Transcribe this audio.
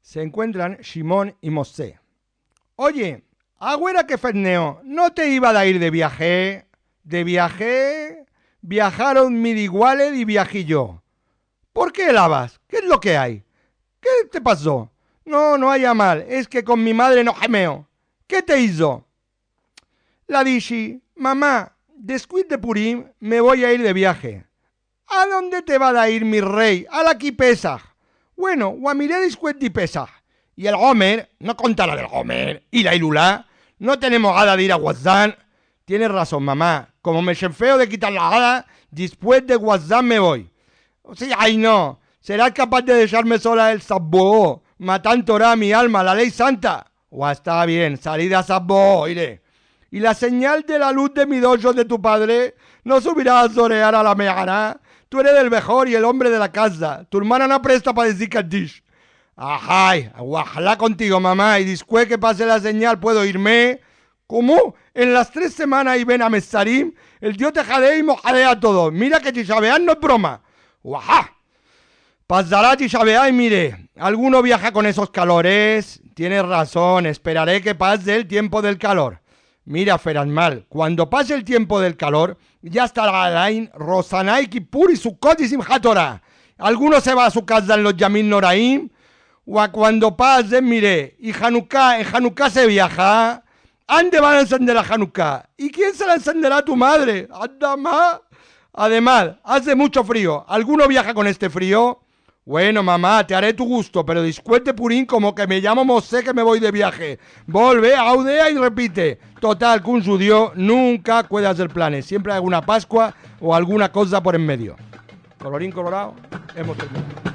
Se encuentran Shimon y Mosé. Oye, agüera que ferneo, ¿no te iba a ir de viaje? ¿De viaje? Viajaron midiguales y viajé yo. ¿Por qué lavas? ¿Qué es lo que hay? ¿Qué te pasó? No, no haya mal, es que con mi madre no gemeo. ¿Qué te hizo? La dishi, mamá, después de Purim me voy a ir de viaje. ¿A dónde te va a ir mi rey? A la Pesaj. Bueno, guamiré después de Pesaj. Y el Gomer, no contará del Gomer. Y la Ilulá, no tenemos gana de ir a Guazán. Tienes razón, mamá. Como me feo de quitar la gana, después de Guazán me voy. O sea, ay no. ¿Serás capaz de dejarme sola el Sabbo? Matan Torah mi alma, la ley santa. O está bien, salida a Sabbo, iré. Y la señal de la luz de mi dojo de tu padre no subirá a zorear a la meana. Tú eres el mejor y el hombre de la casa. Tu hermana no presta para decir Kaddish. Ajay, ojalá contigo, mamá. Y después que pase la señal puedo irme. ¿Cómo? En las 3 semanas y ven a Mesarim, el Dios te jadea y mojadea a todos. Mira que Tishabeán no es broma. ¡Uajá! Pasará Tishabeán y mire, alguno viaja con esos calores. Tienes razón, esperaré que pase el tiempo del calor. Mira, Ferasmal, cuando pase el tiempo del calor, ya estará Alain, Rosanay, Kippur y Sukkot y Simchat Torah. Alguno se va a su casa en los Yamim Noraim, o a cuando pase, mire, y Hanukkah, en Hanukkah se viaja. ¿Ande van a encender la Hanukkah? ¿Y quién se la encenderá a tu madre? Además, hace mucho frío. ¿Alguno viaja con este frío? Bueno, mamá, te haré tu gusto, pero después de Purín como que me llamo Mosé que me voy de viaje. Volve, audea y repite. Total, que un judío nunca puede hacer planes. Siempre hay alguna Pascua o alguna cosa por en medio. Colorín colorado, hemos terminado.